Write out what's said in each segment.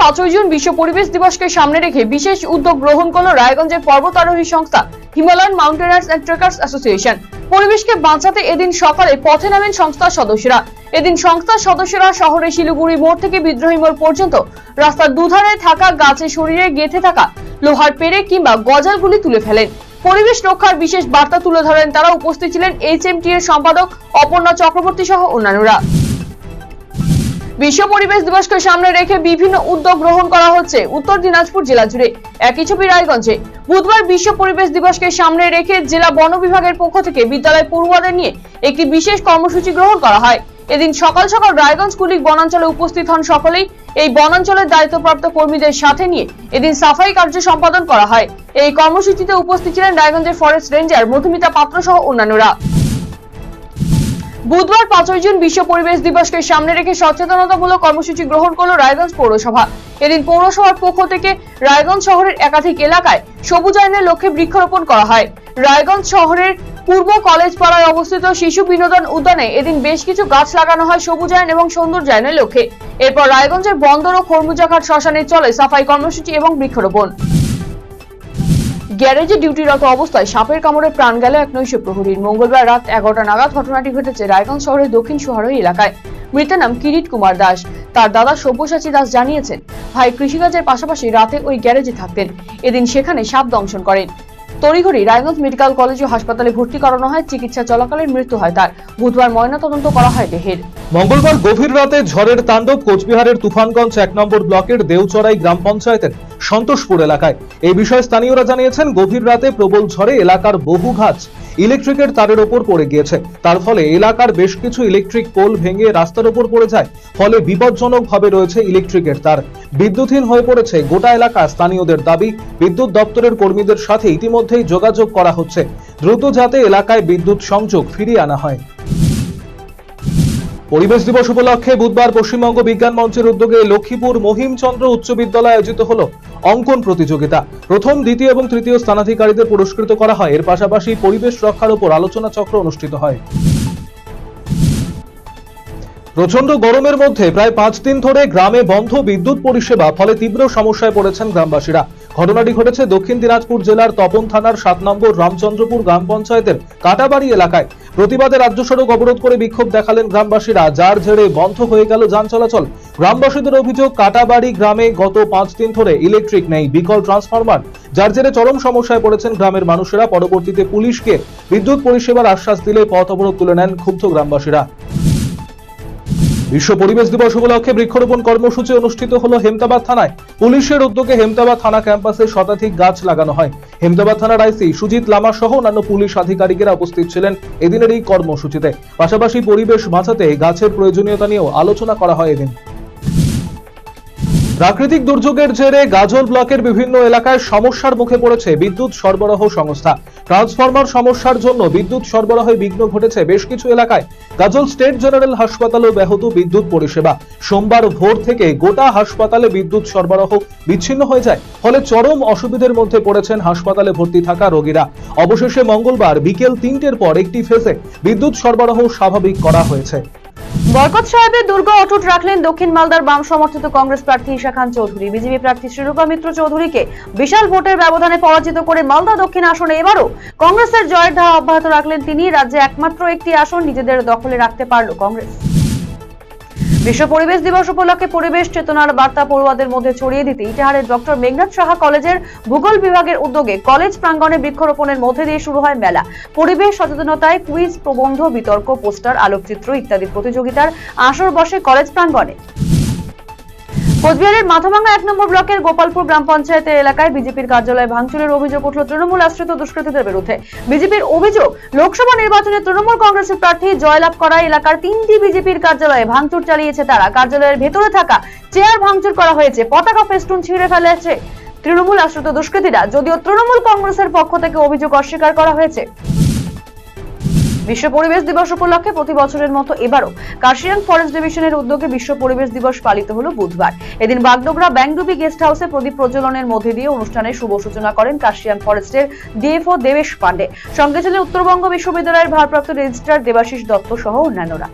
5ই June বিশ্ব পরিবেশ দিবসকে সামনে রেখে বিশেষ উদ্যোগ গ্রহণ করল রায়গঞ্জের পর্বতারোহী সংস্থা হিমালয়ান মাউন্টেনার্স এন্ড ট্রেকার্স অ্যাসোসিয়েশন। পরিবেশকে বাঁচাতে এদিন সকালে পথে নামেন সংস্থার সদস্যরা। এদিন সংস্থার সদস্যরা শহরে শিলিগুড়ি মোড় থেকে বিদ্রোহী মোড় পর্যন্ত রাস্তার দুধারে থাকা গাছে শরীরে গেঁথে থাকা লোহার পেরেক কিংবা গজালগুলি তুলে ফেলেন। পরিবেশ রক্ষার বিশেষ বার্তা তুলে ধরেন তারা। উপস্থিত ছিলেন HMT এর সম্পাদক অপর্ণা চক্রবর্তী সহ অন্যান্যরা। বিশ্ব পরিবেশ দিবসকে সামনে রেখে বিভিন্ন উদ্যোগ গ্রহণ করা হচ্ছে উত্তর দিনাজপুর জেলা জুড়ে। একই ছবি রায়গঞ্জে। বুধবার বিশ্ব পরিবেশ দিবসকে সামনে রেখে জেলা বন বিভাগের পক্ষ থেকে বিদ্যালয় পড়ুয়াদের নিয়ে একটি বিশেষ কর্মসূচি গ্রহণ করা হয়। এদিন সকাল সকাল রায়গঞ্জ কুলিক বনাঞ্চলে উপস্থিত হন সকলেই। এই বনাঞ্চলের দায়িত্বপ্রাপ্ত কর্মীদের সাথে নিয়ে এদিন সাফাই কার্য সম্পাদন করা হয়। এই কর্মসূচিতে উপস্থিত ছিলেন রায়গঞ্জের ফরেস্ট রেঞ্জার মধুমিতা পাত্র সহ অন্যান্যরা। বুধবার 5ই জুন বিশ্ব পরিবেশ দিবসকে সামনে রেখে সচেতনতামূলক কর্মসূচি গ্রহণ করল রায়গঞ্জ পৌরসভা। এদিন পৌরসভার পক্ষ থেকে রায়গঞ্জ শহরের একাধিক এলাকায় সবুজায়নের লক্ষ্যে বৃক্ষরোপণ করা হয়। রায়গঞ্জ শহরের পূর্ব কলেজ পাড়ায় অবস্থিত শিশু বিনোদন উদ্যানে এদিন বেশ কিছু গাছ লাগানো হয় সবুজায়ন এবং সৌন্দর্যায়নের লক্ষ্যে। এরপর রায়গঞ্জের বন্দর ও খরমুজাঘাট শ্মশানে চলে সাফাই কর্মসূচি এবং বৃক্ষরোপণ। গ্যারেজে ডিউটিরত অবস্থায় সাপের কামড়ে প্রাণ গেল এক নৈশ প্রহরীর। মঙ্গলবার রাত 11টা নাগাদ ঘটনাটি ঘটেছে রায়গঞ্জ শহরের দক্ষিণ সোহারই এলাকায়। মৃতের নাম কিরিট কুমার দাস। তার দাদা সব্যসাচী দাস জানিয়েছেন, ভাই কৃষিকাজের পাশাপাশি রাতে ওই গ্যারেজে থাকতেন। এদিন সেখানে সাপ দংশন করেন। তড়িঘড়ি রায়গঞ্জ মেডিকেল কলেজ ও হাসপাতালে ভর্তি করানো হয়। চিকিৎসা চলাকালীন মৃত্যু হয় তার। বুধবার ময়নাতদন্ত করা হয় দেহের। মঙ্গলবার গভীর রাতে ঝড়ের তাণ্ডব কোচবিহারের তুফানগঞ্জ 1 নম্বর ব্লকের দেউচড়াই গ্রাম পঞ্চায়েতের সন্তোষপুর এলাকায়। এই বিষয়ে স্থানীয়রা জানিয়েছেন, গভীর রাতে প্রবল ঝড়ে এলাকার বহু গাছ ইলেকট্রিকের তারের ওপর পড়ে গিয়েছে। তার ফলে এলাকার বেশ কিছু ইলেকট্রিক পোল ভেঙে রাস্তার ওপর পড়ে যায়। ফলে বিপজ্জনকভাবে রয়েছে ইলেকট্রিকের তার। বিদ্যুৎহীন হয়ে পড়েছে গোটা এলাকা। স্থানীয়দের দাবি, বিদ্যুৎ দপ্তরের কর্মীদের সাথে ইতিমধ্যেই যোগাযোগ করা হচ্ছে, দ্রুত যাতে এলাকায় বিদ্যুৎ সংযোগ ফিরিয়ে আনা হয়। পরিবেশ দিবস উপলক্ষে বুধবার পশ্চিমবঙ্গ বিজ্ঞান মঞ্চের উদ্যোগে লক্ষ্মীপুর মহিমচন্দ্র উচ্চ বিদ্যালয়ে আয়োজিত হলো অঙ্কন প্রতিযোগিতা। প্রথম, দ্বিতীয় এবং তৃতীয় স্থানাধিকারীদের পুরস্কৃত করা হয়। এর পাশাপাশি পরিবেশ রক্ষার উপর আলোচনা চক্র অনুষ্ঠিত হয়। প্রচন্ড গরমের মধ্যে প্রায় 5 দিন ধরে গ্রামে বন্ধ বিদ্যুৎ পরিষেবা, ফলে তীব্র সমস্যায় পড়েছেন গ্রামবাসীরা। ঘটনাটি ঘটেছে দক্ষিণ দিনাজপুর জেলার তপন থানার 7 নম্বর রামচন্দ্রপুর গ্রাম পঞ্চায়েতের কাটাবাড়ি এলাকায়। প্রতিবাদে রাজ্য সড়ক অবরোধ করে বিক্ষোভ দেখালেন গ্রামবাসীরা, যার জেরে বন্ধ হয়ে গেল যান চলাচল। গ্রামবাসীদের অভিযোগ, কাটাবাড়ি গ্রামে গত 5 দিন ধরে ইলেকট্রিক নেই, বিকল ট্রান্সফরমার, যার জেরে চরম সমস্যায় পড়েছেন গ্রামের মানুষেরা। পরবর্তীতে পুলিশকে বিদ্যুৎ পরিষেবার আশ্বাস দিলে পথ অবরোধ তুলে নেন ক্ষুব্ধ গ্রামবাসীরা। বিশ্ব পরিবেশ দিবস উপলক্ষে বৃক্ষরোপণ কর্মসূচি অনুষ্ঠিত হলো হেমতাবাদ থানায়। পুলিশের উদ্যোগে হেমতাবাদ থানা ক্যাম্পাসে শতাধিক গাছ লাগানো হয়। হেমতাবাদ থানার আইসি সুজিত লামা সহ অন্যান্য পুলিশ আধিকারিকেরা উপস্থিত ছিলেন এদিনের এই কর্মসূচিতে। পাশাপাশি পরিবেশ বাঁচাতে গাছের প্রয়োজনীয়তা নিয়েও আলোচনা করা হয় এদিন। প্রাকৃতিক দুর্যোগের জেরে গাজল ব্লকের বিভিন্ন এলাকায় সমস্যার মুখে পড়েছে বিদ্যুৎ সরবরাহ সংস্থা। ট্রান্সফরমার সমস্যার জন্য বিদ্যুৎ সরবরাহে বিঘ্ন ঘটেছে বেশ কিছু এলাকায়। গাজল স্টেট জেনারেল হাসপাতালেও ব্যাহত বিদ্যুৎ পরিষেবা। সোমবার ভোর থেকে গোটা হাসপাতালে বিদ্যুৎ সরবরাহ বিচ্ছিন্ন হয়ে যায়। ফলে চরম অসুবিধার মধ্যে পড়েছেন হাসপাতালে ভর্তি থাকা রোগীরা। অবশেষে মঙ্গলবার বিকেল 3টের পর একটি ফেজে বিদ্যুৎ সরবরাহ স্বাভাবিক করা হয়েছে। বরকত সাহেবের দুর্গ অটুট রাখলেন দক্ষিণ মালদার বাম সমর্থিত কংগ্রেস প্রার্থী ঈশা খান চৌধুরী। বিজেপি প্রার্থী শ্রীরূপা মিত্র চৌধুরীকে বিশাল ভোটের ব্যবধানে পরাজিত করে মালদা দক্ষিণ আসনে এবারও কংগ্রেসের জয়ের ধারা অব্যাহত রাখলেন তিনি। রাজ্যে একমাত্র একটি আসন নিজেদের দখলে রাখতে পারল কংগ্রেস। বিশ্ব পরিবেশ দিবস উপলক্ষে পরিবেশ চেতনার বার্তা পড়ুয়াদের মধ্যে ছড়িয়ে দিতে ইটাহারের ডক্টর মেঘনাথ সাহা কলেজের ভূগোল বিভাগের উদ্যোগে কলেজ প্রাঙ্গণে বৃক্ষরোপণের মধ্যে দিয়ে শুরু হয় মেলা। পরিবেশ সচেতনতায় কুইজ, প্রবন্ধ, বিতর্ক, পোস্টার, আলোকচিত্র ইত্যাদি প্রতিযোগিতার আসর বসে কলেজ প্রাঙ্গণে। কোচবিহারের মাথাভাঙ্গা 1 নম্বর ব্লকের গোপালপুর গ্রাম পঞ্চায়েতের এলাকায় বিজেপির কার্যালয়ে ভাঙচুরের অভিযোগ উঠল তৃণমূল আশ্রিত দুষ্কৃতীদের বিরুদ্ধে। বিজেপির অভিযোগ, লোকসভা নির্বাচনে তৃণমূল কংগ্রেসের প্রার্থী জয়লাভ করা এলাকার 3টি বিজেপির কার্যালয়ে ভাঙচুর চালিয়েছে তারা। কার্যালয়ের ভেতরে থাকা চেয়ার ভাঙচুর করা হয়েছে, পতাকা ফেস্টুন ছিঁড়ে ফেলেছে তৃণমূল আশ্রিত দুষ্কৃতীরা। যদিও তৃণমূল কংগ্রেসের পক্ষ থেকে অভিযোগ অস্বীকার করা হয়েছে। বিশ্ব পরিবেশ দিবস উপলক্ষে প্রতি বছরের মতো এবারও কার্শিয়াং ফরেস্ট ডিভিশনের উদ্যোগে বিশ্ব পরিবেশ দিবস পালিত হলো বুধবার। এদিন বাগডোগরা ব্যাংডুবি গেস্ট হাউসে প্রদীপ প্রজ্বলনের মধ্যে দিয়ে অনুষ্ঠানের শুভ সূচনা করেন কার্শিয়াং ফরেস্টের ডিএফও দেবেশ পান্ডে। সঙ্গে ছিলেন উত্তরবঙ্গ বিশ্ববিদ্যালয়ের ভারপ্রাপ্ত রেজিস্ট্রার দেবাশিস দত্ত সহ অন্যান্যরা।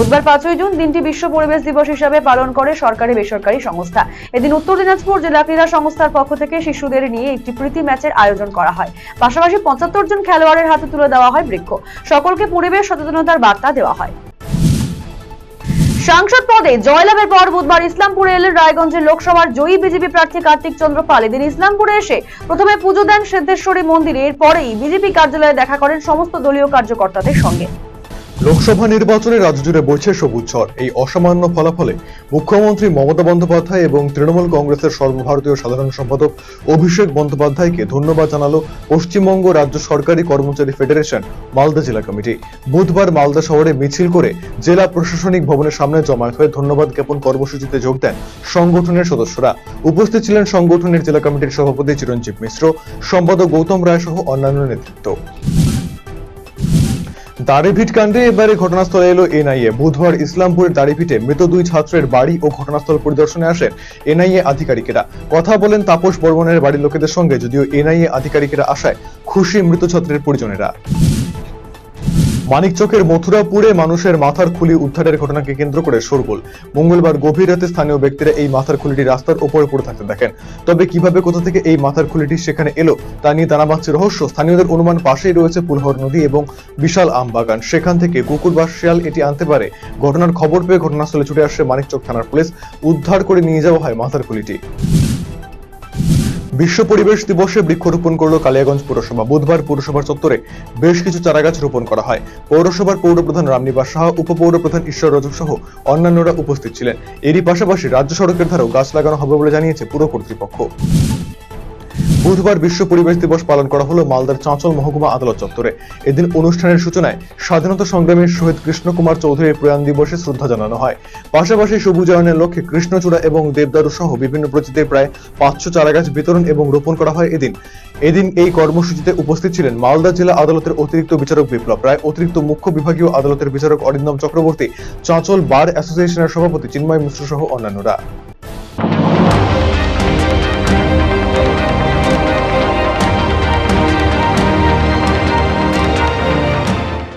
বুধবার 5ই জুন দিনটি বিশ্ব পরিবেশ দিবস হিসাবে পালন করে সরকারি বেসরকারি সংস্থা। এদিন উত্তর দিনাজপুর জেলা ক্রীড়া সংস্থার পক্ষ থেকে শিশুদের নিয়ে একটি প্রীতি ম্যাচের আয়োজন করা হয়। পাশাপাশি 75 জন খেলোয়াড়ের হাতে তুলে দেওয়া হয় বৃক্ষ। সকলকে পরিবেশ সচেতনতার বার্তা দেওয়া হয়। সাংসদ পদে জয়লাভের পর বুধবার ইসলামপুরে এলেন রায়গঞ্জের লোকসভার জয়ী বিজেপি প্রার্থী কার্তিক চন্দ্র পাল। এদিন ইসলামপুরে এসে প্রথমে পুজো দেন সিদ্ধেশ্বরী মন্দিরে, এরপরেই বিজেপি কার্যালয়ে দেখা করেন সমস্ত দলীয় কার্যকর্তাদের সঙ্গে। লোকসভা নির্বাচনে রাজ্য জুড়ে বইছে সবুজ ঝড়। এই অসামান্য ফলাফলে মুখ্যমন্ত্রী মমতা বন্দ্যোপাধ্যায় এবং তৃণমূল কংগ্রেসের সর্বভারতীয় সাধারণ সম্পাদক অভিষেক বন্দ্যোপাধ্যায়কে ধন্যবাদ জানালো পশ্চিমবঙ্গ রাজ্য সরকারি কর্মচারী ফেডারেশন মালদা জেলা কমিটি। বুধবার মালদা শহরে মিছিল করে জেলা প্রশাসনিক ভবনের সামনে জমায়েত হয়ে ধন্যবাদ জ্ঞাপন কর্মসূচিতে যোগ দেন সংগঠনের সদস্যরা। উপস্থিত ছিলেন সংগঠনের জেলা কমিটির সভাপতি চিরঞ্জীব মিশ্র, সম্পাদক গৌতম রায় সহ অন্যান্য নেতৃত্ব। দাড়িভিট কাণ্ডে এবারে ঘটনাস্থলে এলো এনআইএ। বুধবার ইসলামপুরের দাড়িভিটে মৃত 2 ছাত্রের বাড়ি ও ঘটনাস্থল পরিদর্শনে আসেন এনআইএ আধিকারিকেরা। কথা বলেন তাপস বর্মনের বাড়ির লোকেদের সঙ্গে, যদিও এনআইএ আধিকারিকেরা আসায় খুশি মৃত ছাত্রের পরিজনেরা। মানিকচকের মথুরাপুরে মানুষের মাথার খুলি উদ্ধারের ঘটনাকে কেন্দ্র করে শোরগোল। মঙ্গলবার গভীর রাতে স্থানীয় ব্যক্তিরা এই মাথার খুলিটি রাস্তার ওপরে পড়ে থাকতে দেখেন। তবে কিভাবে, কোথা থেকে এই মাথার খুলিটি সেখানে এলো তা নিয়ে দানা বাঁধছে রহস্য। স্থানীয়দের অনুমান পাশেই রয়েছে পুলহর নদী এবং বিশাল আম বাগান, সেখান থেকে কুকুর বা শিয়াল এটি আনতে পারে। ঘটনার খবর পেয়ে ঘটনাস্থলে ছুটে আসে মানিকচক থানার পুলিশ। উদ্ধার করে নিয়ে যাওয়া হয় মাথার খুলিটি। বিশ্ব পরিবেশ দিবসে বৃক্ষরোপণ করল কালিয়াগঞ্জ পৌরসভা। বুধবার পৌরসভার চত্বরে বেশ কিছু চারাগাছ রোপণ করা হয়। পৌরসভার পৌরপ্রধান রামনিবাস সাহা, উপপৌরপ্রধান ঈশ্বর রজক সহ অন্যান্যরা উপস্থিত ছিলেন। এরই পাশাপাশি রাজ্য সড়কের ধারেও গাছ লাগানো হবে বলে জানিয়েছে পুর কর্তৃপক্ষ। বুধবার বিশ্ব পরিবেশ দিবস পালন করা হলো মালদার চাঁচল মহকুমা আদালত চত্বরে। এদিন অনুষ্ঠানের সূচনায় স্বাধীনতা সংগ্রামী শহীদ কৃষ্ণ কুমার চৌধুরীর প্রয়াণ দিবসে শ্রদ্ধা জানানো হয়। পাশাপাশি সবুজায়নের লক্ষ্যে কৃষ্ণচূড়া এবং দেবদারু সহ বিভিন্ন প্রজাতির প্রায় 500 চারাগাছ বিতরণ এবং রোপণ করা হয়। এদিন এই কর্মসূচিতে উপস্থিত ছিলেন মালদা জেলা আদালতের অতিরিক্ত বিচারক বিপ্লব রায়, অতিরিক্ত মুখ্য বিভাগীয় আদালতের বিচারক অরিন্দম চক্রবর্তী, চাঁচল বার অ্যাসোসিয়েশনের সভাপতি চিন্ময় মিশ্র সহ অন্যান্যরা।